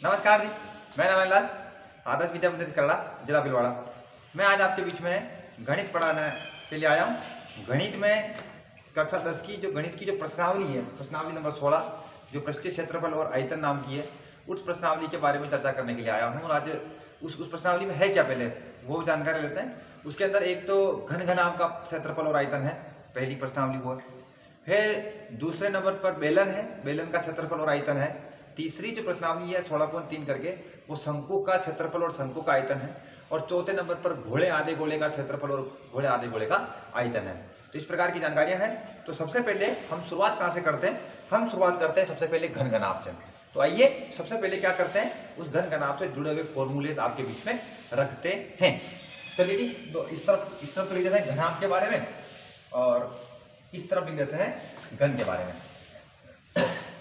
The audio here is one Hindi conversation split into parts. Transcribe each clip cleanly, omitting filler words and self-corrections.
नमस्कार जी, मैं नारायण आदर्श विद्या मंदिर करला जिला भीलवाड़ा। मैं आज आपके बीच में गणित पढ़ाने के लिए आया हूँ। गणित में कक्षा 10 की जो गणित की जो प्रश्नावली है, प्रश्नावली नंबर 16 जो पृष्ठीय क्षेत्रफल और आयतन नाम की है, उस प्रश्नावली के बारे में चर्चा करने के लिए आया हूँ। और आज उस प्रश्नावली में है क्या पहले वो जानकारी लेते हैं। उसके अंदर एक तो घन घनाभ का क्षेत्रफल और आयतन है, पहली प्रश्नावली वो है। फिर दूसरे नंबर पर बेलन है, बेलन का क्षेत्रफल और आयतन है। तीसरी जो प्रश्नावली है 16.3 करके वो शंकु का क्षेत्रफल और शंकु का आयतन है। और चौथे नंबर पर घोड़े आधे गोले का क्षेत्रफल और घोड़े आधे गोले का आयतन है। तो इस प्रकार की जानकारियां हैं। तो सबसे पहले हम शुरुआत कहां से करते हैं? हम शुरुआत करते हैं सबसे पहले घन घनाभ से। तो आइए सबसे पहले क्या करते हैं, उस घन घनाभ से जुड़े हुए फॉर्मूले आपके बीच में रखते हैं। चलिए जी, तो इस तरफ लिख देते हैं घनाभ के बारे में और इस तरफ लिख देते हैं घन के बारे में।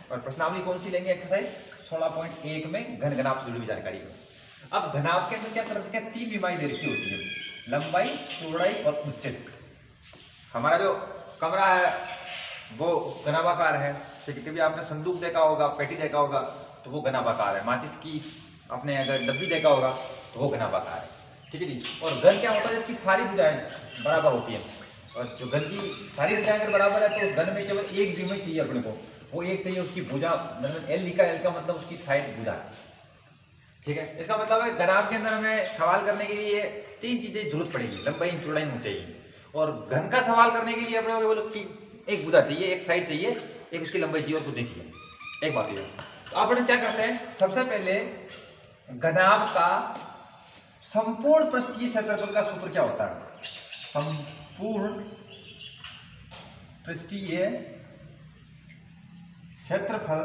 और प्रश्नावली कौन सी लेंगे? एक्सरसाइज 16.1 में घन घनाभ से जुड़ी हुई जानकारी को। अब घनाभ के अंदर क्या कर सकते हैं? 3 बीमारी दे रखी होती है, लंबाई, चौड़ाई और ऊंचाई। हमारा जो कमरा है वो घनाभाकार है। कभी आपने संदूक देखा होगा, पेटी देखा होगा तो वो घनाभाकार है। माचिस की आपने अगर डब्बी देखा होगा तो वो घनाभाकार है, ठीक है जी। और घन क्या होता है? इसकी सारी भुजाएं बराबर होती है। और जो घन की सारी भुजाएं अगर बराबर है तो घन में केवल एक द्विमय चाहिए अपने को, वो एक चाहिए उसकी भुजा। एल लिखा, एल का मतलब उसकी साइड भुजा, ठीक है। इसका मतलब है घनाभ के अंदर हमें सवाल करने के लिए 3 चीजें जरूरत पड़ेगी, लंबाई, चौड़ाई, ऊंचाई। और घन का सवाल करने के लिए अपने को केवल एक भुजा चाहिए, एक साइड चाहिए, एक उसकी लंबाई चाहिए और कुछ नहीं चाहिए। एक बात ये। तो अपन क्या करते हैं, सबसे पहले घनाभ का संपूर्ण पृष्ठीय क्षेत्रफल का सूत्र क्या होता है? संपूर्ण पृष्ठीय क्षेत्रफल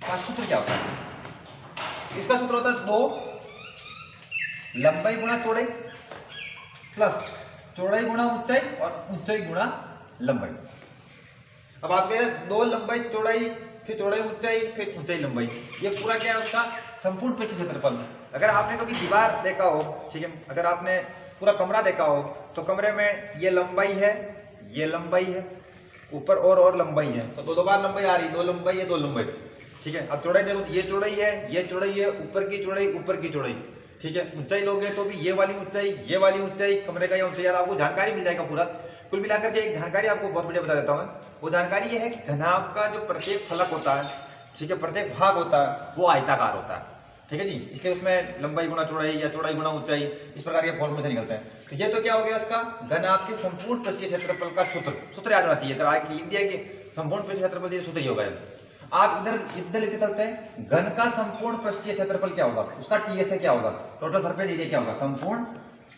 का सूत्र क्या होता है? इसका सूत्र होता है 2 लंबाई गुणा चौड़ाई प्लस चौड़ाई गुणा ऊंचाई और ऊंचाई गुणा लंबाई। अब आपके 2 लंबाई चौड़ाई, फिर चौड़ाई ऊंचाई, फिर ऊंचाई लंबाई, ये पूरा क्या है उसका संपूर्ण पृष्ठीय क्षेत्रफल। अगर आपने कभी दीवार देखा हो, ठीक है, अगर आपने पूरा कमरा देखा हो तो कमरे में ये लंबाई है, ये लंबाई है, ऊपर और लंबाई है, तो 2 बार लंबाई आ रही, 2 लंबाई है, 2 लंबाई, ठीक है। अब चौड़ाई देखो, ये चौड़ाई है, ये चौड़ाई है, ऊपर की चौड़ाई, ऊपर की चौड़ाई, ठीक है। ऊंचाई लोगे तो भी ये वाली ऊंचाई, ये वाली ऊंचाई, कमरे का ये ऊंचाई, आपको जानकारी मिल जाएगा पूरा। कुल मिलाकर के एक जानकारी आपको बहुत बढ़िया बता देता हूं। वो जानकारी ये है कि घनाभ का जो प्रत्येक फलक होता है, ठीक है, प्रत्येक भाग होता है वो आयताकार होता है, ठीक है जी। इसलिए उसमें लंबाई गुणा चौड़ाई या चौड़ाई गुणा ऊंचाई, इस प्रकार के फॉर्मूले से निकलते हैं। तो ये तो क्या हो गया इसका घनाभ के संपूर्ण पृष्ठीय क्षेत्रफल का सूत्र याद होना चाहिए। अगर आज लिख दिया कि संपूर्ण पृष्ठीय क्षेत्रफल सूत्र ही होगा। आप इधर लेते चलते हैं, घन का संपूर्ण पृष्ठीय क्षेत्रफल क्या होगा, उसका टीएसए क्या होगा, टोटल सरफेस एरिया क्या होगा, संपूर्ण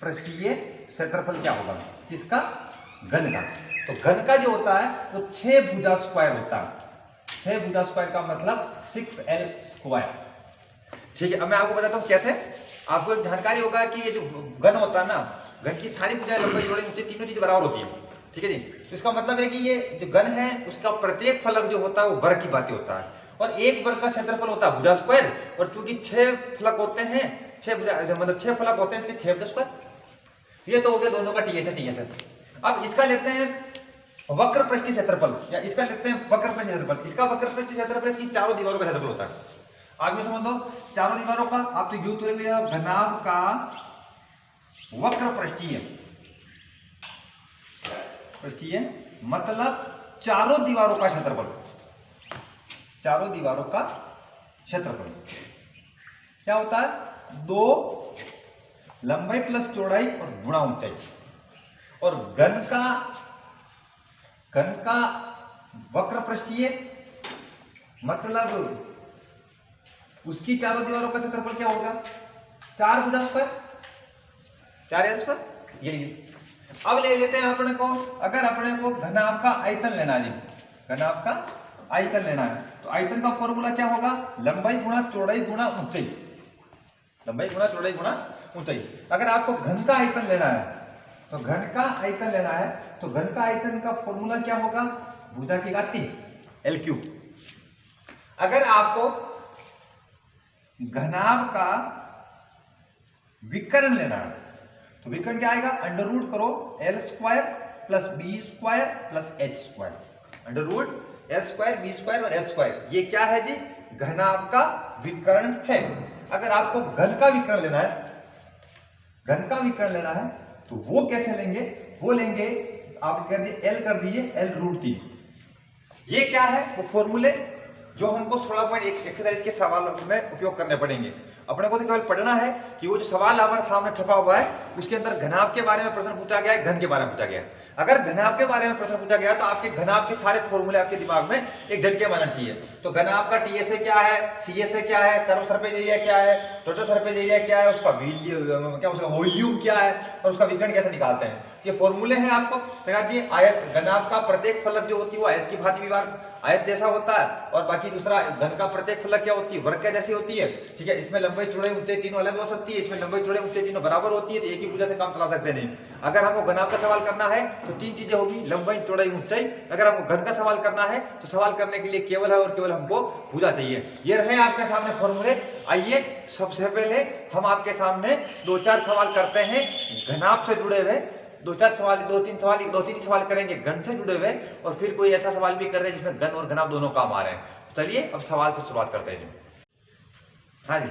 पृष्ठीय क्षेत्रफल क्या होगा किसका? घन का। तो घन का जो होता है वो 6 भुजा स्क्वायर होता है। 6 भुजा स्क्वायर का मतलब 6L स्क्वायर, ठीक है। अब मैं आपको बताता हूँ कैसे। आपको एक जानकारी होगा कि ये जो घन होता है ना, घन की सारी भुजाएं, लंबाई, चौड़ाई, ऊंचाई तीनों चीजें बराबर होती है, ठीक है जी। तो इसका मतलब है कि ये जो घन है उसका प्रत्येक फलक जो होता है वो वर्ग की बातें होता है। और एक वर्ग का क्षेत्रफल होता है भुजा स्क्वायर। और चूंकि 6 फलक होते हैं, 6 भुजा मतलब 6 फलक होते हैं, इसलिए 6 भुजा स्क्वायर। ये तो हो गया दोनों का टीएसए। अब इसका लेते हैं वक्र पृष्ठीय क्षेत्रफल, या इसका लेते हैं वक्र पृष्ठीय क्षेत्रफल। इसका वक्र पृष्ठीय क्षेत्रफल इसकी चारों दीवारों का क्षेत्रफल होता है। आगे में समझ लो, चारों दीवारों का आप तो यूं तो लिया घनाभ का वक्र पृष्ठीय मतलब चारों दीवारों का क्षेत्रफल। चारों दीवारों का क्षेत्रफल क्या होता है? 2 लंबाई प्लस चौड़ाई और गुणा ऊंचाई। और घन का वक्र पृष्ठीय मतलब उसकी चारों दीवारों का क्षेत्रफल क्या होगा? 4 भुजा स्क्वायर, 4L स्क्वायर, ये। अब ले लेते हैं अपने को, अगर अपने को घनाभ का आयतन लेना है, घनाभ का आयतन लेना है तो आयतन का फॉर्मूला क्या होगा? लंबाई गुणा चौड़ाई गुणा ऊंचाई, लंबाई गुणा चौड़ाई गुणा ऊंचाई। अगर आपको घन का आयतन लेना है तो घन का आयतन लेना है तो घन का आयतन का फॉर्मूला क्या होगा? भुजा की घाती L3। अगर आपको घनाभ का विकर्ण लेना है तो विकर्ण क्या आएगा? अंडर रूट करो L square plus B square plus H square. Under root L square, B square और H स्क्वायर, ये क्या है जी? घनाभ का विकर्ण है। अगर आपको घन का विकर्ण लेना है, घन का विकर्ण लेना है तो वो कैसे लेंगे, वो लेंगे आप कर दिए L कर दीजिए L√3। ये क्या है, वो फॉर्मूले जो हमको 16.1 एक्सरसाइज के सवाल में उपयोग करने पड़ेंगे। अपने को तो केवल पढ़ना है कि वो जो सवाल हमारे सामने छपा हुआ है उसके अंदर घनाभ के बारे में प्रश्न पूछा गया है, घन के बारे में पूछा गया है। अगर घनाभ के बारे में प्रश्न पूछा गया तो आपके घनाभ के सारे फॉर्मूले आपके दिमाग में एक झटके मानना चाहिए। तो घनाभ का टीएसए क्या है, सीएसए क्या है, कर्व सरफेस एरिया क्या है, टोटल सरफेस एरिया क्या है, उसका उसका वॉल्यूम क्या है और उसका विकर्ण कैसे निकालते हैं, ये फॉर्मूले हैं आपको लगा दिए। आयत घनाभ का प्रत्येक फलक जो होती है वो आयत की भांति विभाग आयत जैसा होता है, और बाकी दूसरा घन का प्रत्येक फलक क्या होती है, वर्ग के जैसी होती है। ठीक है, इसमें लंबाई चौड़ाई ऊंचाई तीनों अलग हो सकती है, इसमें लंबाई चौड़ाई ऊंचाई तीनों बराबर होती है, तो एक ही भुजा से काम चला सकते नहीं। अगर हमको घनाभ का सवाल करना है तो तीन चीजें होगी, लंबाई चौड़ाई ऊंचाई। अगर हमको घन का सवाल करना है तो सवाल करने के लिए केवल है और केवल हमको भुजा चाहिए। ये रहे आपके सामने फॉर्मूले। आइए सबसे पहले हम आपके सामने दो चार सवाल करते हैं घनाभ से जुड़े हुए, दो तीन सवाल करेंगे घन से जुड़े हुए, और फिर कोई ऐसा सवाल भी कर रहे हैं जिसमें घन और घनाभ दोनों काम आ रहे हैं। चलिए अब सवाल से शुरुआत करते हैं। हाँ जी,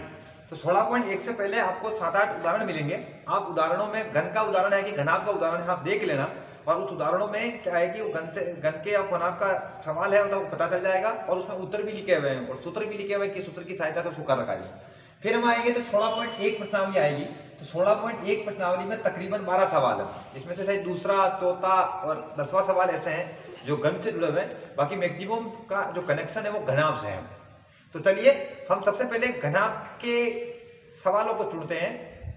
तो 16.1 से पहले आपको 7-8 उदाहरण मिलेंगे। आप उदाहरणों में घन का उदाहरण है कि घनाभ का उदाहरण है, आप देख लेना, और उस उदाहरणों में क्या है कि वो घन के या घनाभ का सवाल है मतलब पता चल जाएगा, और उसमें उत्तर भी लिखे हुए हैं और सूत्र भी लिखे हुए हैं कि सूत्र की सहायता से उसको कर रखा जाए। फिर हम आएंगे तो 16.1 प्रश्नावली आएगी। तो 16.1 प्रश्नावली में तकरीबन 12 सवाल है, इसमें से शायद दूसरा, चौथा और 10वां सवाल ऐसे हैं जो घन से जुड़े हुए हैं, बाकी मैक्सिमम का जो कनेक्शन है वो घनाभ से है। तो चलिए हम सबसे पहले घनाभ के सवालों को चुनते हैं।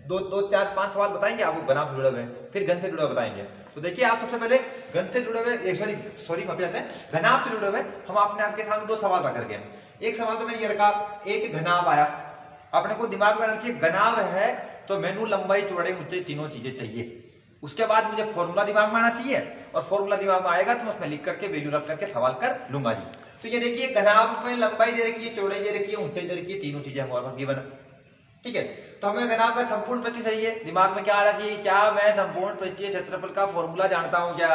दो चार पांच सवाल बताएंगे आपको घनाभ से जुड़े हुए, फिर घन से जुड़े हुए बताएंगे। तो देखिए आप सबसे पहले घन से जुड़े हुए सॉरी माफी चाहते हैं, घनाभ से जुड़े हुए हम आपने आपके सामने दो सवाल रख रखे हैं। एक सवाल तो मैंने ये रखा, एक घनाभ आया, अपने को दिमाग में रखिए घनाभ है तो मैनू लंबाई चौड़ाई ऊंचाई तीनों चीजें चाहिए। उसके बाद मुझे फॉर्मूला दिमाग में आना चाहिए, और फॉर्मूला दिमाग में आएगा तो मैं उसमें लिख करके वैल्यू रख करके सवाल कर लूंगा जी। तो ये देखिए घनाभ में लंबाई दे रखी है, चौड़ाई दे रखी है, ऊंचाई दे रखी है, तीनों चीजें हमारे पास गिवन। ठीक है, तो हमें घनाभ का संपूर्ण पृष्ठ चाहिए। दिमाग में क्या आना चाहिए, क्या मैं संपूर्ण पृष्ठीय क्षेत्रफल का फॉर्मूला जानता हूं क्या,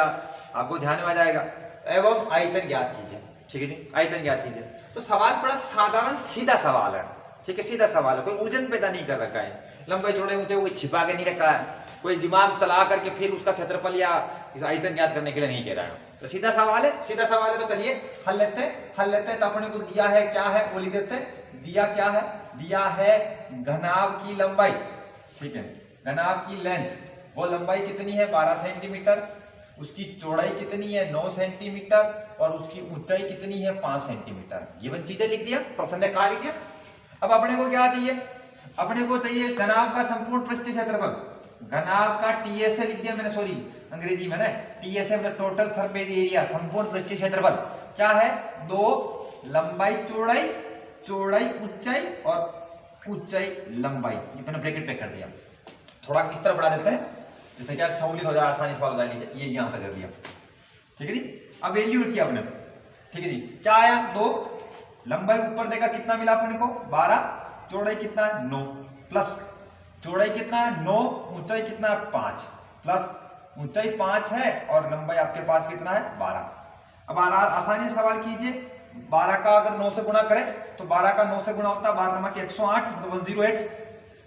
आपको ध्यान में आ जाएगा। एवं आयतन ज्ञात कीजिए। ठीक है जी, आयतन ज्ञात कीजिए। तो सवाल बड़ा साधारण सीधा सवाल है। ठीक है, सीधा सवाल है, कोई उलझन पैदा नहीं कर रखा है, लंबाई चौड़ाई ऊंचाई कोई छिपा के नहीं रखा है, कोई दिमाग चला करके फिर उसका क्षेत्रफल या आयतन ज्ञात करने के लिए नहीं कह रहा है। तो सीधा सवाल है, सीधा सवाल है। तो चलिए हल लेते हैं। तो अपने को दिया है क्या है वो लिख देते हैं। दिया क्या है, दिया है घनाभ की लंबाई। ठीक है, घनाभ की लेंथ, वो लंबाई कितनी है 12 सेंटीमीटर, उसकी चौड़ाई कितनी है 9 सेंटीमीटर, और उसकी ऊंचाई कितनी है 5 सेंटीमीटर। ये चीजें लिख दिया, प्रश्न ने कहा लिख दिया। अब अपने को क्या चाहिए, अपने को चाहिए घनाभ का संपूर्ण पृष्ठीय क्षेत्रफल। घनाभ का टीएसए लिख दिया मैंने, सॉरी अंग्रेजी में ना, टीएसए मतलब टोटल सरफेस एरिया, संपूर्ण पृष्ठीय क्षेत्रफल क्या है, 2 लंबाई चौड़ाई, चौड़ाई ऊंचाई और ऊंचाई लंबाई। ये मैंने ब्रैकेट पे कर दिया। थोड़ा इस तरह बढ़ा देते हैं जैसे क्या सहूलियत हो जाए, आसानी सवाल डाल लीजिए। ये यहां से कर दिया। ठीक है जी, अब वैल्यू रखी आपने। ठीक है जी, क्या आया 2, लंबाई ऊपर देगा कितना मिला अपने को 12, चौड़ाई कितना 9, प्लस चौड़ाई कितना 9, ऊंचाई कितना 5, प्लस ऊंचाई 5 है और लंबाई आपके पास कितना है 12। अब आसानी से सवाल कीजिए, 12 का अगर 9 से गुणा करें तो 12 का 9 से गुणा होता है 12 नमक 108 मतलब 108,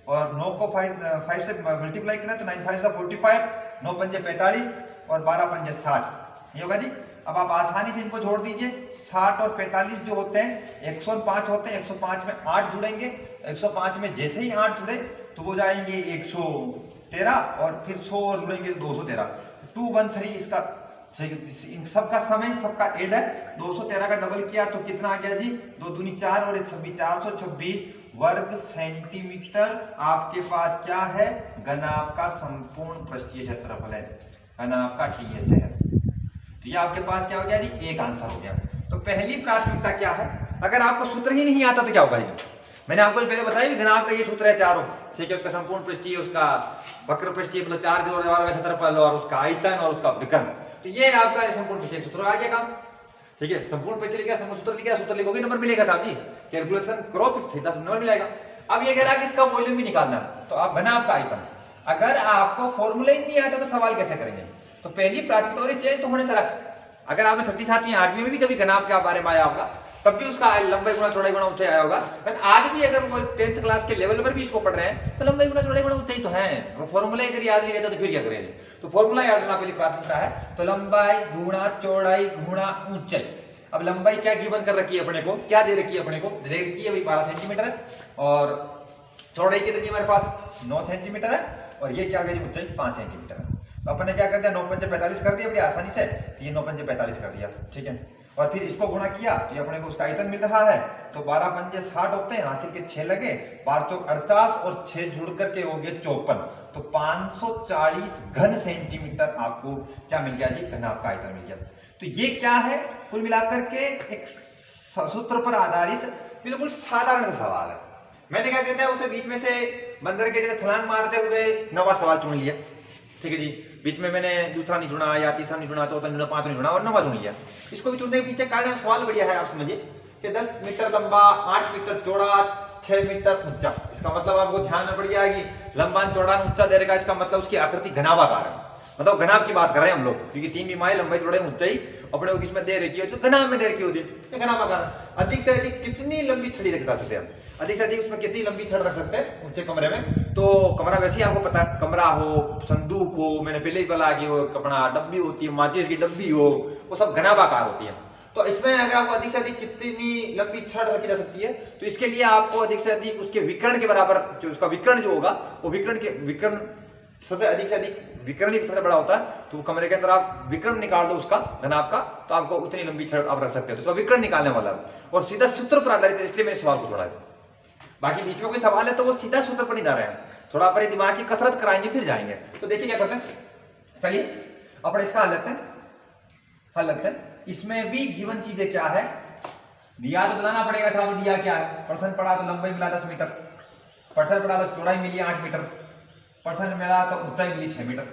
और 9 को 5 से मल्टीप्लाई करें तो 9 5 से 45, 9 पंजे 45 और 12 पंजे 60। ये होगा जी। अब आप आसानी से इनको जोड़ दीजिए, 60 और 45 जो होते हैं 105 होते हैं, 105 में 8 जुड़ेंगे, 105 में जैसे ही 8 जुड़े तो वो जाएंगे 113, और फिर 100 और जुड़ेंगे 213, 213। इसका सबका समय सबका एड है, 213 का डबल किया तो कितना आ गया जी, 2 दूनी 4 और 26, 426 वर्ग सेंटीमीटर आपके पास क्या है, घनाभ का संपूर्ण पृष्ठीय क्षेत्रफल है, घनाभ का टीएस है। तो ये आपके पास क्या हो गया जी, एक आंसर हो गया। तो पहली प्राथमिकता क्या है, अगर आपको सूत्र ही नहीं आता तो क्या होगा जी, मैंने आपको पहले बताया घनाभ का ये सूत्र है चारों। ठीक है, उसका संपूर्ण पृष्ठीय, उसका वक्र पृष्ठीय मतलब 4 जोड़ने वाला क्षेत्रफल, और उसका आयतन और उसका विकर्ण। तो ये आपका संपूर्ण पृष्ठीय सूत्र आ गया काम। ठीक है, संपूर्ण पृष्ठीय लिखा, सूत्र लिखा, सूत्र लिखोगे नंबर मिलेगा साहब जी, कैलकुलेशन करो फिर सीधा नंबर मिलेगा। अब ये कह रहा है कि इसका वॉल्यूम भी निकालना, तो आप घनाभ का आयतन, अगर आपको फॉर्मूला ही नहीं आता तो सवाल कैसे करेंगे। तो पहली प्राथमिकता और चेंज तो होने से रख, अगर आपने 6वीं 7वीं 8वीं में भी कभी घनाभ के बारे में आया होगा तब भी उसका लंबाई गुणा चौड़ाई गुणा ऊंचाई आया होगा। लेकिन आज भी अगर कोई 10th क्लास के लेवल पर भी इसको पढ़ रहे हैं तो लंबाई गुणा चौड़ाई गुणा ऊंचाई तो है, वो फॉर्मूला अगर याद नहीं रहता तो फिर क्या करेंगे। तो फॉर्मूला याद रखना पहले प्राथमिकता है। तो लंबाई गुणा चौड़ाई गुणा ऊंचाई। अब लंबाई क्या गिवन कर रखी है अपने को, क्या दे रखी है अपने को, दे रखी है भाई 12 सेंटीमीटर है, और चौड़ाई कितनी है हमारे पास 9 सेंटीमीटर है, और ये क्या गई ऊंचाई 5 सेंटीमीटर है। तो अपन ने क्या कर दिया 9 पंजे 45 कर दिया बड़ी आसानी से, ये 9 पंजे 45 कर दिया, ठीक है। और फिर इसको गुणा किया तो ये अपने को उसका आयतन मिल रहा है। तो 12 पंजे 60 होते हैं, हासिल के 6 लगे, 12 चौक 48 और 6 जुड़ करके हो गए 54। तो 540 घन सेंटीमीटर आपको क्या मिल गया जी, घनाभ का आयतन मिल गया। तो ये क्या है, कुल मिलाकर के एक सूत्र पर आधारित बिल्कुल साधारण सवाल है। मैंने क्या कहता है उसे बीच में से बंदर के जैसे छलांग मारते हुए 9वां सवाल चुन लिया, ठीक है जी। बीच में मैंने दूसरा नहीं चुना या तीसरा नहीं चुना, चौथा नहीं चुना, 5 नहीं चुना और 9वां चुन लिया। इसको भी चुनने के पीछे कारण सवाल बढ़िया है, आप समझिए कि 10 मीटर लंबा, 8 मीटर चौड़ा, 6 मीटर ऊंचा। इसका मतलब आपको ध्यान में पड़ जाएगी लंबा चौड़ा ऊंचा दे रखा, इसका मतलब उसकी आकृति घनाभाकार है, मतलब घनाभ की बात कर रहे हैं हम लोग, क्योंकि 3 विमाएं लंबाई चौड़ाई ऊंचाई अपने को किसमें दे रखी है, तो घनाभ में दे रखी होती है, घनाभाकार। अधिक से अधिक कितनी लंबी छड़ी रख सकते हैं, अधिक से अधिक उसमें कितनी लंबी छड़ रख सकते हैं ऊंचे कमरे में। तो कमरा वैसे ही आपको पता है, कमरा हो, संदूक हो, मैंने पहले ही बोला कि वो कपड़ा डब्बी होती है, माचिस की डब्बी हो, वो सब घनाभाकार होती है। तो इसमें अगर आपको अधिक से अधिक कितनी लंबी छड़ रखी जा सकती है, तो इसके लिए आपको अधिक से अधिक उसके विकर्ण के बराबर, जो उसका विकर्ण जो होगा वो विकर्ण सबसे अधिक से अधिक विकर्ण ही सबसे बड़ा होता है। तो कमरे के अंदर आप विकर्ण निकाल दो उसका घनाभ का, तो आपको उतनी लंबी छड़ आप रख सकते हो। तो उसका विकर्ण निकालने वाला और सीधा सूत्र पर आधारित है, इसलिए मैंने सवाल को छोड़ा है। बाकी बीच में कोई सवाल है तो वो सीधा सूत्र पर नहीं जा रहे हैं, थोड़ा अपने दिमाग की कसरत कराएंगे फिर जाएंगे। तो देखिए क्या करते हैं, चलिए अपन इसका हल लेते हैं। इसमें भी गिवन चीजें क्या है, दिया तो बताना पड़ेगा था, दिया क्या है। प्रश्न पढ़ा तो लंबाई मिला 10 मीटर, प्रश्न पढ़ा तो चौड़ाई मिली 8 मीटर, प्रश्न मिला तो ऊंचाई मिली 6 मीटर,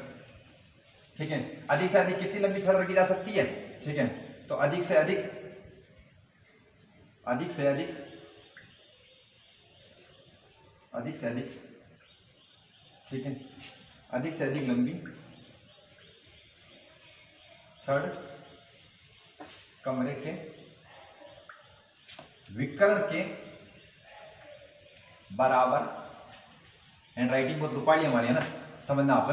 ठीक है। अधिक से अधिक कितनी लंबी छड़ रखी जा सकती है, ठीक है। तो अधिक से अधिक ठीक है, अधिक से अधिक लंबी छड़ कमरे के विकर्ण के बराबर, हैंड राइटिंग बहुत रुपाली हमारी है ना, समझना आप।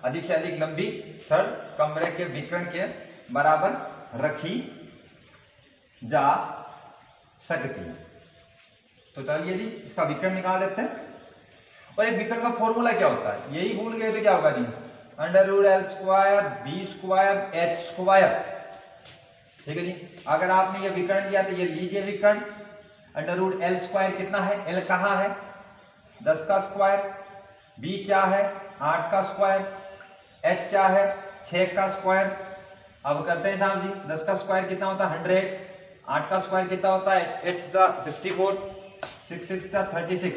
अधिक से अधिक लंबी छड़ कमरे के विकर्ण के बराबर रखी जा सकती है। तो चलिए जी इसका विकर्ण निकाल देते हैं। और एक विकर्ण का फॉर्मूला क्या होता है, यही भूल गए तो क्या होगा जी, √L² B² H², ठीक है जी। अगर आपने ये विकर्ण लिया तो ये लीजिए विकर्ण, √L² कितना है, L कहाँ है 10 का स्क्वायर, B क्या है 8 का स्क्वायर, H क्या है 6 का स्क्वायर। अब करते हैं साहब जी, 10 का स्क्वायर कितना होता है 100, 8 का स्क्वायर कितना होता है 8 64, 6 6 36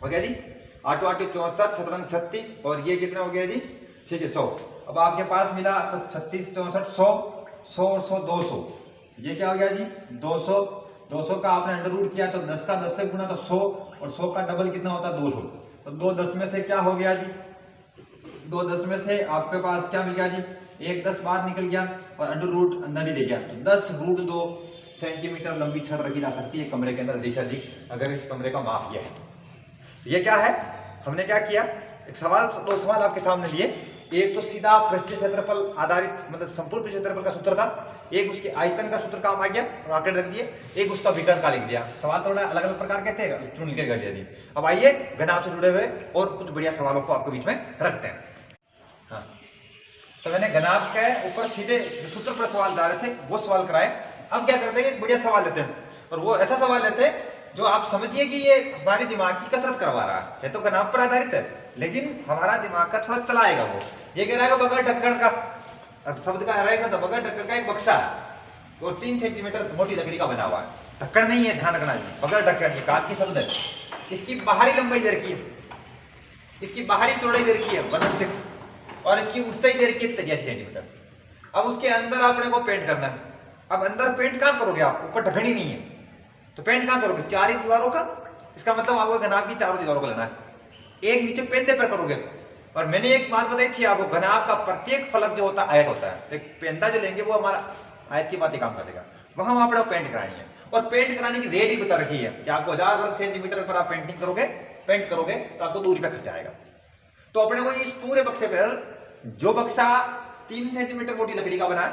हो गया जी, 8 8 64, 7 36, और ये कितना हो गया जी, ठीक है 100। अब आपके पास मिला तो 36 64 100 100 और 100 200, ये क्या हो गया जी 200। 200 का आपने अंडर रूट किया तो 10 का 10 से गुना तो 100, और 100 का डबल कितना होता है 200। तो 2 10 में से क्या हो गया जी, 2 10 में से आपके पास क्या मिल गया जी, 1 10 बाहर निकल गया और अंडर रूट अंदर ही दे गया। तो 10√2 सेंटीमीटर लंबी छड़ रखी जा सकती है कमरे के अंदर अधिक से अधिक, अगर इस कमरे का माप यह है। ये क्या है, हमने क्या किया, एक सवाल, 2 सवाल आपके सामने लिए। एक तो सीधा पृष्ठीय क्षेत्रफल आधारित, मतलब संपूर्ण पृष्ठीय क्षेत्रफल का सूत्र था, एक उसके आयतन का सूत्र काम आ गया और आंकड़े रख दिए, एक उसका विकर्ण का लिख दिया। सवाल थोड़ा अलग अलग प्रकार के थे, चुन के कर दिया। अब आइए घनाभ से जुड़े हुए और कुछ बढ़िया सवालों को आपके बीच में रखते हैं। हाँ, तो मैंने घनाभ के ऊपर सीधे सूत्र पर सवाल जा रहे थे वो सवाल कराए। अब क्या करते हैं, एक बढ़िया सवाल लेते हैं, और वो ऐसा सवाल लेते हैं जो आप समझिए कि ये हमारे दिमाग की कसरत करवा रहा है। तो घनाभ पर आधारित है, लेकिन हमारा दिमाग का थोड़ा चलाएगा वो। ये कह रहा है बगैर ढक्कन का, अब शब्द का रहेगा तो बगैर ढक्कन का एक बक्सा है और 3 सेंटीमीटर मोटी लकड़ी का बना हुआ है, ढक्कन नहीं है, ध्यान रखना है, बगैर ढक्कन, ये काल की शब्द है। इसकी बाहरी लंबाई दे रखी है, इसकी बाहरी चौड़ाई दे रखी है 1/6, और इसकी ऊंचाई दे रखी है 83 सेंटीमीटर। अब उसके अंदर आपने को पेंट करना है। अब अंदर पेंट कहां करोगे आप, ऊपर ढक्कन ही नहीं है तो पेंट कहां करोगे, 4 ही दीवारों का। इसका मतलब आपको घनाभ की 4 दीवारों को लेना है, एक नीचे पेंदे पर करोगे। और मैंने एक बात बताई थी आपको, घनाभ का प्रत्येक फलक जो होता है आयत होता है, तो एक पेंदा जो लेंगे वो हमारा आयत की बात ही काम करेगा, वहां आपको पेंट करानी है। और पेंट कराने की रेट ही बता रखी है कि आपको 1000 वर्ग सेंटीमीटर पर आप पेंट करोगे तो आपको 2 रुपया खर्चा आएगा। तो अपने को इस पूरे बक्से पर जो बक्सा 3 सेंटीमीटर मोटी लकड़ी का बना है,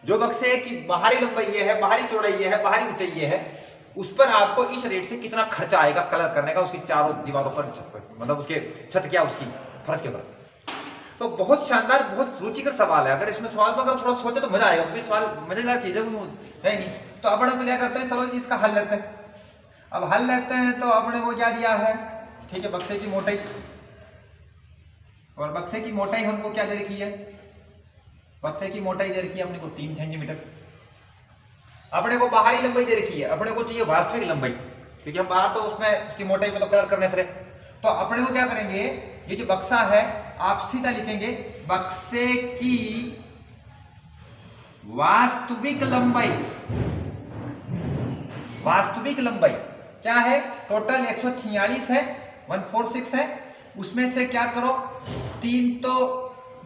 जो बक्से की बाहरी लंबाई ये है, बाहरी चौड़ाई ये है, बाहरी ऊंचाई ये है, उस पर आपको इस रेट से कितना खर्चा आएगा कलर करने का, उसकी चारों दीवारों पर, मतलब उसके छत क्या, उसकी फर्श के ऊपर। तो बहुत शानदार, बहुत रुचिकर सवाल है। अगर इसमें सवाल में अगर थोड़ा सोचे तो मजा आएगा, क्योंकि सवाल मजेदार चीज है नहीं। तो अब हम क्या करते हैं, चलो जी इसका हल लेते हैं। अब हल लेते हैं तो आपने वो क्या दिया है, ठीक है, बक्से की मोटाई, और बक्से की मोटाई हमको क्या दे रखी है, बक्से की मोटाई दे रखी है अपने को 3 सेंटीमीटर। अपने को बाहरी लंबाई दे रखी है, अपने को चाहिए वास्तविक लंबाई, क्योंकि हम बाहर तो उसमें उसकी मोटाई पे तो कलर करने से। तो अपने को क्या करेंगे, ये जो बक्सा है आप सीधा लिखेंगे बक्से की वास्तविक लंबाई। वास्तविक लंबाई क्या है, टोटल 146 है, 146 है, उसमें से क्या करो 3, तो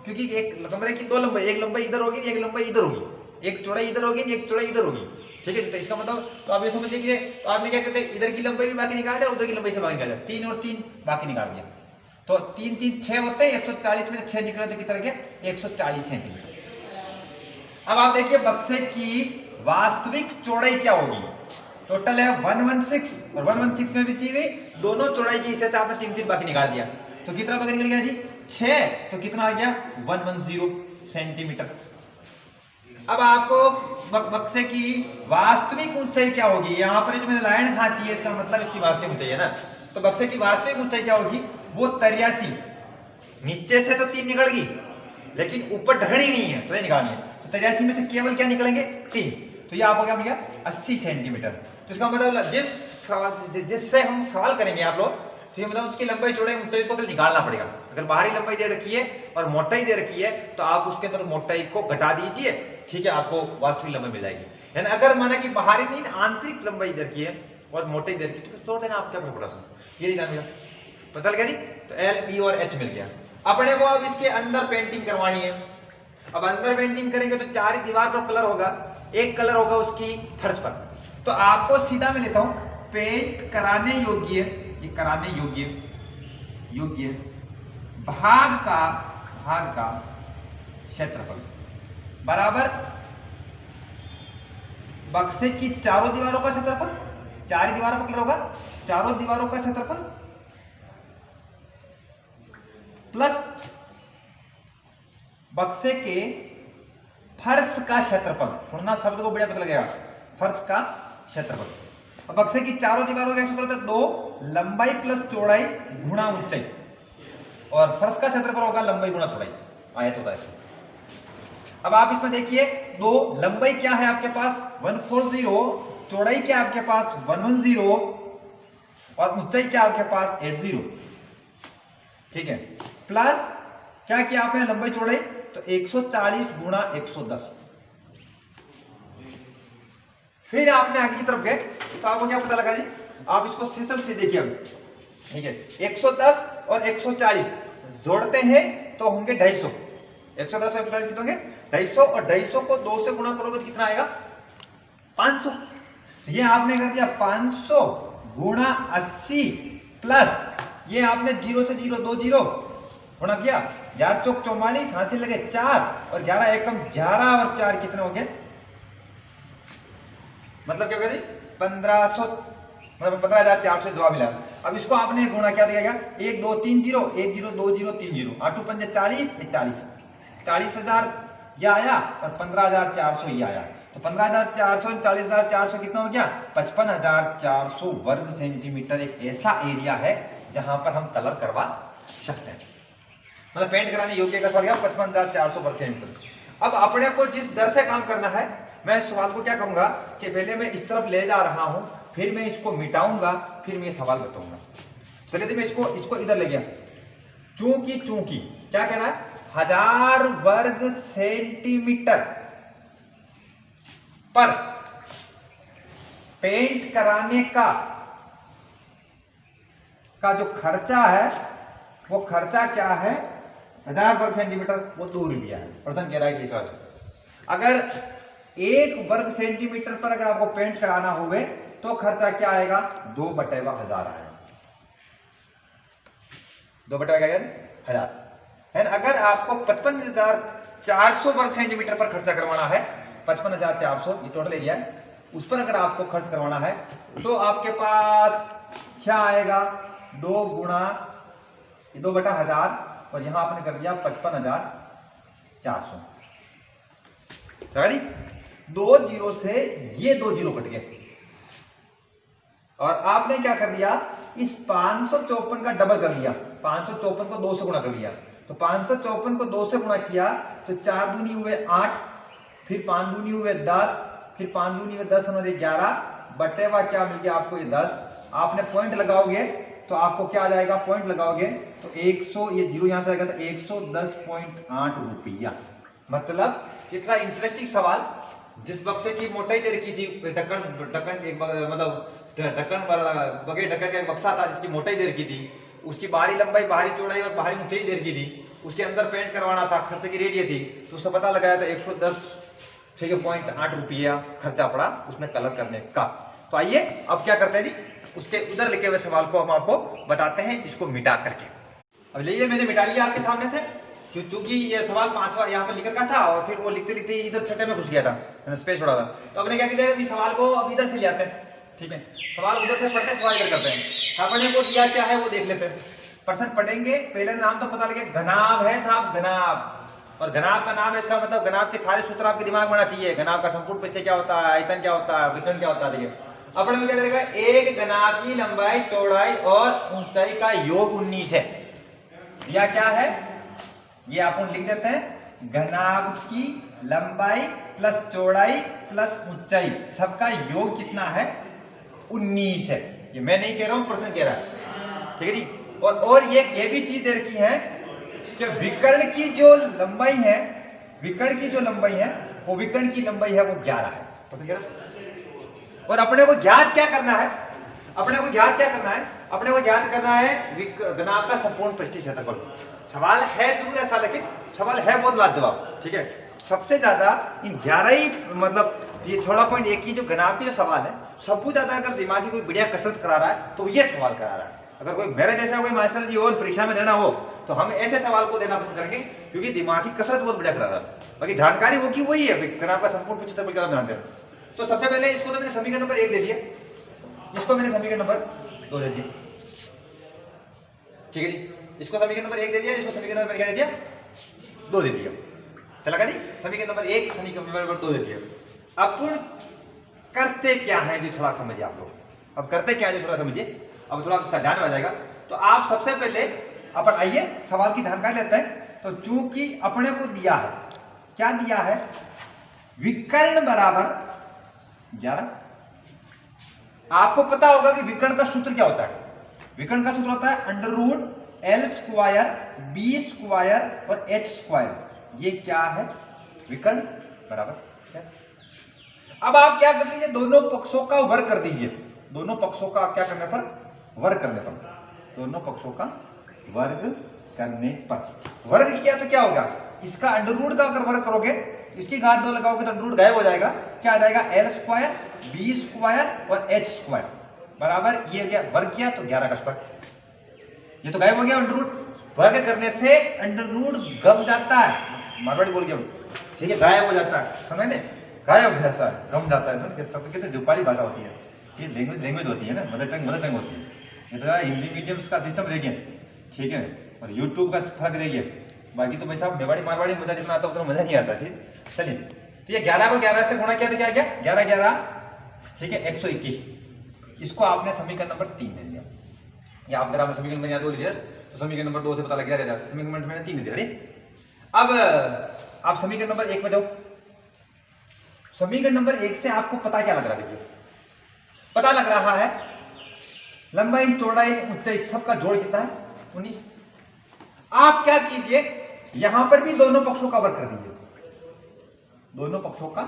क्योंकि एक कमरे की 2 लंबाई, एक लंबाई इधर होगी, एक लंबाई इधर होगी, एक चौड़ाई इधर होगी, एक चौड़ाई इधर होगी, ठीक है। तो इसका मतलब तो आप ये समझ लीजिए, तो आपने क्या करते हैं, इधर की लंबाई भी बाकी निकाल दिया, उधर की लंबाई से बाकी निकाल दिया, 3 और 3 बाकी निकाल दिया, तो 3 3 6 होते हैं, 140 में 6 निकले तो कितना गया 140 सेंटीमीटर। अब आप देखिए बक्से की वास्तविक चौड़ाई क्या होगी, टोटल है 116 और 116 में भी सी हुई, दोनों चौड़ाई के हिस्से से आपने 3 3 बाकी निकाल दिया, तो कितना बाकी निकल गया जी 6, तो कितना आ गया 110 सेंटीमीटर। अब आपको बक्से की वास्तविक ऊंचाई क्या होगी, यहाँ पर जो मैंने लाइन खांची है इसका मतलब इसकी वास्तविक ऊंचाई है ना, तो बक्से की वास्तविक ऊंचाई क्या होगी, वो 83, नीचे से तो 3 निकल गई लेकिन ऊपर ढकनी नहीं है तो ये निकालनी है, तो 83 में से केवल क्या निकलेंगे 3, तो ये आपको क्या मिल गया 80 सेंटीमीटर। तो इसका मतलब जिससे हम सवाल करेंगे आप लोग, तो ये मतलब उसकी लंबाई चौड़ाई ऊंचाई को निकालना पड़ेगा। अगर बाहरी लंबाई दे रखी है और मोटाई दे रखी है तो आप उसके अंदर मोटाई को घटा दीजिए, ठीक है, आपको वास्तविक लंबाई मिल जाएगी। यानी अगर माना कि बाहरी नहीं आंतरिक लंबाई दे रखी है और मोटाई दे रखी है तो छोड़ देना, आप क्या पड़ा ये निकाल मिला, पता लगा जी। तो एल पी और एच मिल गया। अपने को अब इसके अंदर पेंटिंग करवानी है। अब अंदर पेंटिंग करेंगे तो 4 दीवार पर कलर होगा, एक कलर होगा उसकी फर्श पर। तो आपको सीधा मैं लेता हूं पेंट कराने योग्य, ये कराने योग्य भाग का क्षेत्रफल बराबर बक्से की चारों दीवारों का क्षेत्रफल, 4 दीवारों पर कलर होगा, चारों दीवारों का क्षेत्रफल प्लस बक्से के फर्श का क्षेत्रफल। सुनना शब्द को बढ़िया पता लगेगा, फर्श का क्षेत्रफल। अब बक्से की चारों दीवारों का क्षेत्रफल है 2 लंबाई प्लस चौड़ाई गुणा ऊंचाई, और फर्श का क्षेत्रफल होगा लंबाई गुणा चौड़ाई, आयत होता है। अब आप इसमें देखिए 2 लंबाई क्या है आपके पास 140, चौड़ाई क्या आपके पास 110 और ऊंचाई क्या आपके पास 80, ठीक है। प्लस क्या किया आपने लंबाई चौड़ाई, तो 140 गुणा 110। फिर आपने आगे की तरफ गए तो आपको क्या पता लगा जी, आप इसको सिस्टम से देखिए अब, ठीक है। 110 और 140 जोड़ते हैं तो होंगे 250, 110 और 140 कितने होंगे 250, और 250 को 2 से गुणा करोगे तो कितना आएगा 500। ये आपने कर दिया 500 गुणा 80 प्लस ये आपने 0 से 0 2 0 गुणा किया, 4 चौक 44, हासिल लगे 4 और 11 एकम 11 और 4 कितने हो गए, मतलब क्या होगा जी 1500, मतलब 15400 जवाब मिला। अब इसको आपने गुणा क्या दिया गया 1 2 3 0 1 0 2 0 3 0 8 5 40 40,000 ये आया और 15,400 ये आया, तो 15,400 40,400 कितना हो गया 55,400 वर्ग सेंटीमीटर। एक ऐसा एरिया है जहां पर हम कलर करवा सकते हैं, मतलब पेंट कराने योग्य का सवाल गया 55,400 वर्ग सेंटीमीटर। अब अपने को जिस दर से काम करना है, मैं इस सवाल को क्या करूंगा कि पहले मैं इस तरफ ले जा रहा हूं, फिर मैं इसको मिटाऊंगा, फिर मैं सवाल बताऊंगा। चलिए मैं इसको इधर ले गया, चूंकि क्या कहना है 1000 वर्ग सेंटीमीटर पर पेंट कराने का जो खर्चा है, वो खर्चा क्या है 1000 वर्ग सेंटीमीटर, वो 2 रुपया है। प्रश्न कह रहा है कि अगर 1 वर्ग सेंटीमीटर पर अगर आपको पेंट कराना होवे तो खर्चा क्या आएगा, 2/1000 आएगा। 2/1000 है ना। अगर आपको 55,400 वर्ग सेंटीमीटर पर खर्चा करवाना है, 55,400 ये टोटल एरिया है, उस पर अगर आपको खर्च करवाना है तो आपके पास क्या आएगा, 2 गुणा 2/1000 और यहां आपने कर दिया 55,400। 2 जीरो से ये 2 जीरो कट गए और आपने क्या कर दिया, इस 554 का डबल कर दिया, 554 को 2 से गुणा कर दिया। तो 554 को 2 से गुणा किया तो 4 दूनी हुए 8, फिर 5 दूनी हुए 10, फिर 5 दूनी हुए 10 हमारे 11 बटेवा क्या मिल गया आपको, ये 10। आपने पॉइंट लगाओगे तो आपको क्या आ जाएगा, पॉइंट लगाओगे तो 100, ये जीरो यहां से आएगा तो 110.8 रुपया। मतलब कितना इंटरेस्टिंग सवाल। जिस बक्से की मोटाई दे रखी थी, ढक्कन मतलब ढक्कन बगैर ढक्कन का एक बक्सा था जिसकी मोटाई दे रखी थी, उसकी बाहरी लंबाई, बाहरी चौड़ाई और बाहरी ऊंचाई दे रखी थी, उसके अंदर पेंट करवाना था, खर्चे की रेट ये थी, तो उससे पता लगाया था 110.8 रुपया खर्चा पड़ा उसमें कलर करने का। तो आइए अब क्या करते हैं जी, उसके उधर लिखे हुए सवाल को हम आपको बताते हैं, इसको मिटा करके। अब लेइए, मैंने मिटा लिया आपके सामने से, क्योंकि ये सवाल 5वां यहाँ पर लिख रखा था और फिर वो लिखते लिखते इधर छठे में घुस गया था, स्पेस छोड़ा था। तो अपने क्या किया, सवाल को अब इधर से ले आते हैं, ठीक है। सवाल उधर से पढ़ते सवाल इधर करते हैं। आपने को दिया क्या है वो देख लेते हैं। प्रश्न पढ़ेंगे, पहले नाम तो पता लगे, घनाभ है साहब, घनाभ। और घनाभ का नाम है, इसका मतलब घनाभ के सारे सूत्र आपके दिमाग में आना चाहिए। घनाभ का संपूर्ण परिचय क्या होता है, आयतन क्या होता है, विकर्ण क्या होता है। देखिए अपने क्या करेगा, एक घनाभ की लंबाई, चौड़ाई और ऊंचाई का योग 19 है। या क्या है, ये आप लिख देते हैं, घनाभ की लंबाई प्लस चौड़ाई प्लस ऊंचाई सबका योग कितना है, 19 है। ये मैं नहीं कह रहा हूं, प्रश्न कह रहा है, ठीक है जी। और ये भी चीज दे रखी है कि विकर्ण की जो लंबाई है, विकर्ण की जो लंबाई है वो विकर्ण की लंबाई है वो 11 है। और अपने को ज्ञात क्या करना है, अपने को ज्ञात क्या करना है, अपने को ज्ञात करना है घनाभ का संपूर्ण पृष्ठीय क्षेत्रफल। सवाल है जरूर ऐसा, लेकिन सवाल है बहुत लाजवाब, ठीक है। सबसे ज्यादा इन 11 ही, मतलब ये 16.1 की जो घनाभ की जो सवाल है, सबसे ज्यादा अगर दिमागी कोई बढ़िया कसरत करा रहा है तो ये सवाल करा रहा है। अगर कोई मेरे जैसा कोई मास्टर जी और परीक्षा में देना हो तो हम ऐसे सवाल को देना पसंद करेंगे, क्योंकि दिमागी कसरत बहुत बढ़िया करा रहा है। बाकी जानकारी वो की वही है, घनाभ का संपूर्ण क्षेत्रफल का ध्यान देना। तो सबसे पहले इसको तो मैंने समीकरण नंबर 1 दे दिया, इसको मैंने समीकरण नंबर 2 दे दिया, ठीक है जी। इसको समीकरण नंबर 1 दे दिया, इसको समीकरण नंबर क्या दे दिया, 2 दे दिया। चला का नहीं, समीकरण नंबर 1 समीकरण नंबर 2 दे दिया। अब करते क्या है जो थोड़ा समझिए आप लोग, अब करते क्या है जो थोड़ा समझिए, अब थोड़ा ध्यान में आ जाएगा। तो आप सबसे पहले अपन आइए सवाल की जानकारी लेते हैं। तो चूंकि अपने को दिया है, क्या दिया है, विकर्ण बराबर 11। आपको पता होगा कि विकर्ण का सूत्र क्या होता है। विकर्ण का सूत्र होता है √L² B² और H²। ये क्या है, विकर्ण बराबर क्या? अब आप क्या कर दीजिए, दोनों पक्षों का वर्ग कर दीजिए। दोनों पक्षों का क्या करने पर, वर्ग करने पर, दोनों पक्षों का वर्ग करने पर। वर्ग किया तो क्या होगा, इसका √ का अगर वर्ग करोगे, इसकी घात 2 लगाओगे तो √ गायब हो जाएगा। क्या आ जाएगा, L² B² और H² बराबर, ये गया वर्ग किया तो 11 का स्क्वायर, ये तो गायब हो गया √ वर्ग करने से √ गम जाता है, मारवाड़ी बोल गया, ठीक है, गायब हो जाता है, समझ में, गायब हो जाता है, गम जाता है। सबके नेपाली भाषा होती है, ये लैंग्वेज होती है ना, मदर टंग होती है। ये तो हिंदी मीडियम का सिस्टम रह गया, ठीक है, और यूट्यूब का फर्क रह गया। बाकी तो भाई साहब मेवाड़ी मारवाड़ी मजा जितना आता है उतना मजा नहीं आता। ठीक, चलिए, तो ये 11 को 11 से गुणा किया तो क्या गया, 11 11, ठीक है, 121। इसको आपने समीकरण नंबर 3 दे दिया, या आप अगर आपने समीकरण नंबर यहाँ 2 लिया तो समीकरण नंबर 2 से पता लग गया, समीकरण नंबर मैंने 3 दे दिया। अब आप समीकरण नंबर 1 में जाओ। समीकरण नंबर 1 से आपको पता क्या लग रहा है, देखिए पता लग रहा है लंबाई चौड़ाई ऊंचाई सबका जोड़ कितना है, 19। आप क्या कीजिए, यहां पर भी दोनों पक्षों का वर्ग कर दीजिए। दोनों पक्षों का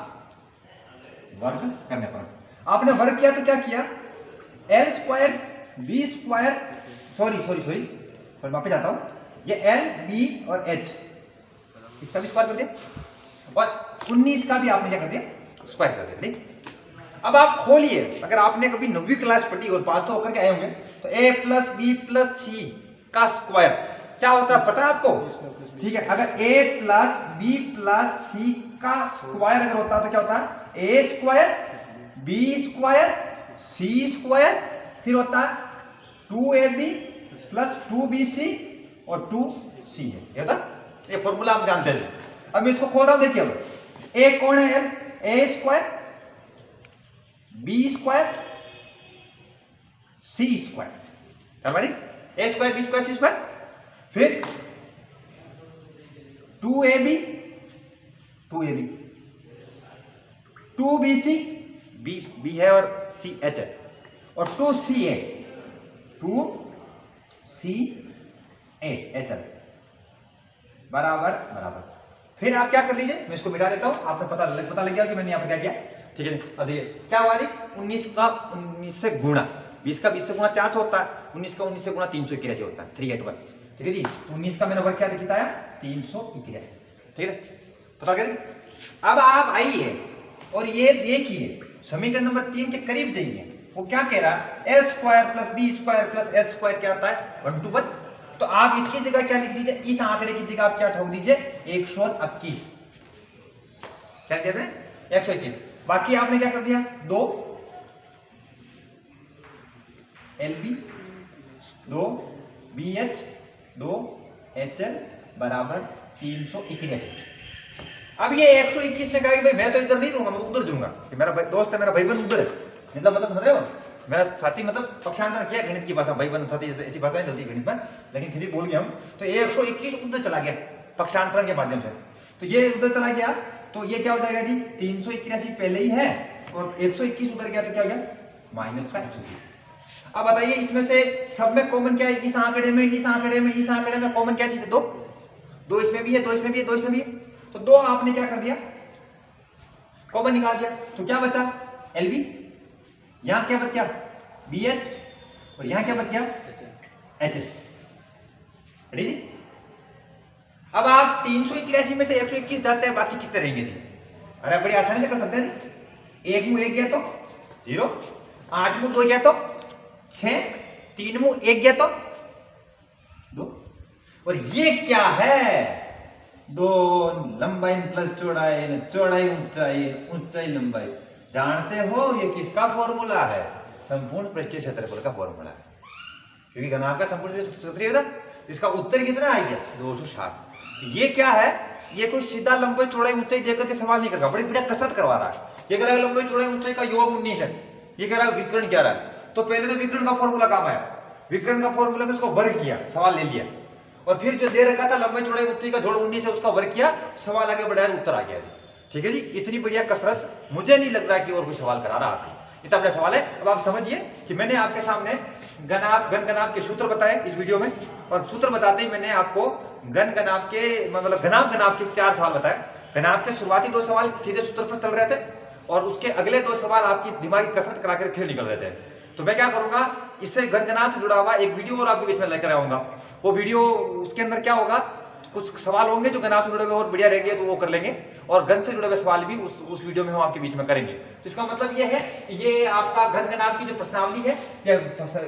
वर्ग करने पर आपने वर्ग किया तो क्या किया, L² B², सॉरी वापस जाता हूं, ये L B और H इसका भी स्क्वायर कर दिया, और 19 का भी आपने क्या कर दिया, स्क्वायर कर देते। अब आप खोलिए, अगर आपने कभी 9वीं क्लास पढ़ी और पास तो होकर के आए होंगे, तो a प्लस बी प्लस सी का स्क्वायर क्या होता है पता है आपको? ठीक है, अगर a प्लस बी प्लस सी का स्क्वायर अगर होता है तो क्या होता है? a square B square C square, फिर होता है 2ab प्लस 2bc और 2c है। ये होता ये फॉर्मूला हम जानते हैं। अब मैं इसको खोल रहा हूं, देखिए अब a कौन है यार? a square B square C square, हमारी A square B square C square, फिर 2ab 2bc बी है और सी एच है, और 2ca 2ca एच है बराबर बराबर। फिर आप क्या कर लीजिए, मैं इसको मिटा देता हूं, आपको पता लग गया कि मैंने यहाँ पर क्या किया। ठीक है, अब देखिए क्या हुआ? 19 का 19 से गुणा, 20 का 20 से गुणा 400 होता है, 19 का 19 से गुणा 381 होता है, 381। ठीक है जी, 19 का मैंने वर्ग क्या दिखाया? 381। ठीक है, पता करें। अब आप आइए और ये देखिए समीकरण नंबर 3 के करीब जाइए, वो क्या कह रहा है? A square plus B square plus H square क्या होता है? 1/1। तो आप इसकी जगह क्या लिख दीजिए? इस आंकड़े की जगह आप क्या ठोक दीजिए? 121। क्या कहते हैं? 121। बाकी आपने क्या कर दिया? 2 LB 2 BH 2 HL बराबर 381। अब ये 121 ने कहा कि भाई मैं तो इधर नहीं दूंगा, मैं उधर दूंगा, कि मेरा दोस्त है, मेरा भाईबंध उधर है। मतलब समझ रहे हो? मेरा साथी मतलब पक्षांतर किया गणित की भाषा, भाईबंध साथी ऐसी भाषाएं चलती गणित में, लेकिन फिर भी बोल गए हम। तो 121 उधर चला गया पक्षांतरण के माध्यम से, तो ये उधर चला गया, तो ये क्या हो जाएगा जी? 381 पहले ही है और 121 उधर गया तो क्या हो गया? माइनस का 120। अब बताइए इसमें से सब में कॉमन क्या है? इस आंकड़े में, इस आंकड़े में, इस आंकड़े में कॉमन क्या चीज है? 2 2 इसमें भी है, 2 इसमें भी है, 2 इसमें भी है, तो 2 आपने क्या कर दिया? कॉमन निकाल दिया, तो क्या बचा? LB। यहां क्या बच गया? BH, और यहां क्या बच गया? HS। रेडी जी? अब आप 381 में से 121 जाते हैं, बाकी कितने रहेंगे जी? अरे बड़ी आसानी से कर सकते हैं जी। 1 मुंह 1 गया तो 0, 8 मुंह 2 गया तो 6, 3 मुंह 1 गया तो 2, और ये क्या है? 2 लंबाई प्लस चौड़ाई, चौड़ाई ऊंचाई, ऊंचाई लंबाई। जानते हो ये किसका फॉर्मूला है? संपूर्ण पृष्ठीय क्षेत्रफल का फॉर्मूला है, क्योंकि घनाभ का संपूर्ण क्षेत्रफल है। इसका उत्तर कितना आ गया? 260। ये क्या है? ये कोई सीधा लंबाई चौड़ाई ऊंचाई देकर के सवाल नहीं कर रहा, बड़ी बढ़िया कसरत करवा रहा है। ये कह रहा है लंबाई चौड़ाई ऊंचाई का योग 19 है, ये कह रहा है विकर्ण 11 है। तो पहले तो विकर्ण का फॉर्मूला काम आया, विकर्ण का फॉर्मूला में उसको वर्ग किया, सवाल ले लिया, और फिर जो दे रखा था लंबाई चौड़ाई ऊंचाई का जोड़ 19 है, उसका वर्ग किया, सवाल आगे बढ़ाया, उत्तर आ गया। ठीक है जी, इतनी बढ़िया कसरत मुझे नहीं लग रहा कि और कोई सवाल करा रहा है। इतना बड़ा सवाल है। अब आप समझिए कि मैंने आपके सामने घन घनाभ के सूत्र बताए इस वीडियो में, और सूत्र बताते ही मैंने आपको घन घनाभ के मतलब घनाभ के 4 सवाल बताए। घनाभ के शुरुआती 2 सवाल सीधे सूत्र पर चल रहे थे, और उसके अगले 2 सवाल आपकी दिमागी कसरत कराकर फिर निकल रहे थे। तो मैं क्या करूंगा, इससे घन घनाभ से जुड़ा हुआ एक वीडियो और आपके बीच में लेकर आऊंगा। वो वीडियो, उसके अंदर क्या होगा, कुछ सवाल होंगे जो घनाभ से जुड़े हुए और बढ़िया रहेंगे, तो वो कर लेंगे, और घन से जुड़े हुए सवाल भी उस वीडियो में हम आपके बीच में करेंगे। तो इसका मतलब ये है, ये आपका घन घनाभ की जो प्रश्नावली है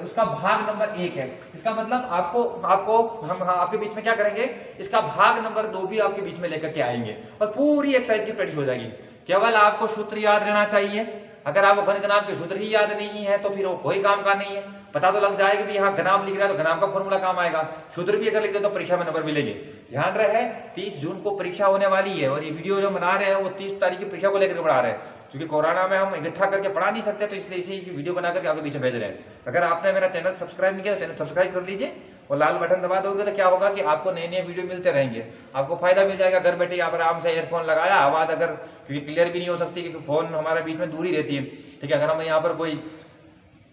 उसका भाग नंबर 1 है। इसका मतलब आपको हम आपके बीच में क्या करेंगे, इसका भाग नंबर 2 भी आपके बीच में लेकर के आएंगे, और पूरी एक्सरसाइज की प्रैक्टिस हो जाएगी। केवल आपको सूत्र याद रहना चाहिए। अगर आपको घन घनाभ के सूत्र ही याद नहीं है तो फिर वो कोई काम का नहीं है। पता तो लग जाएगा कि यहाँ घनाभ लिख रहा है तो घनाभ का फॉर्मूला काम आएगा, सूत्र भी अगर लिख दे तो परीक्षा में नंबर मिलेंगे। ध्यान रहे 30 जून को परीक्षा होने वाली है, और ये वीडियो जो बना रहे हैं वो 30 तारीख की परीक्षा को लेकर पढ़ा रहे हैं, क्योंकि कोरोना में हम इकट्ठा करके पढ़ा नहीं सकते, तो इसलिए इसी वीडियो बना करके आपके पीछे भेज रहे हैं। अगर आपने मेरा चैनल सब्सक्राइब नहीं किया तो चैनल सब्सक्राइब कर लीजिए, और लाल बटन दबा दोगे तो क्या होगा कि आपको नए नए वीडियो मिलते रहेंगे, आपको फायदा मिल जाएगा। घर बैठे यहाँ पर आराम से ईयरफोन लगाया, आवाज अगर क्योंकि क्लियर भी नहीं हो सकती क्योंकि फोन हमारे बीच में दूर ही रहती है। ठीक है, अगर हम यहाँ पर कोई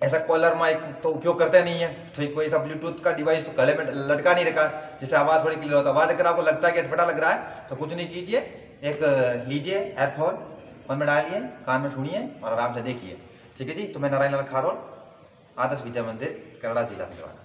ऐसा कॉलर माइक तो उपयोग करते नहीं है, तो कोई ऐसा ब्लूटूथ का डिवाइस तो गले में लटका नहीं रखा जिससे आवाज थोड़ी क्लियर होता है। आवाज अगर आपको लगता है कि अटपटा लग रहा है तो कुछ नहीं कीजिए, एक लीजिए एयरफोन, फोन में डालिए, कान में सुनिए और आराम से देखिए। ठीक है जी, तो मैं नारायण लाल खारोल, आदर्श विद्या मंदिर, कनाडा जिला भिलवाड़ा।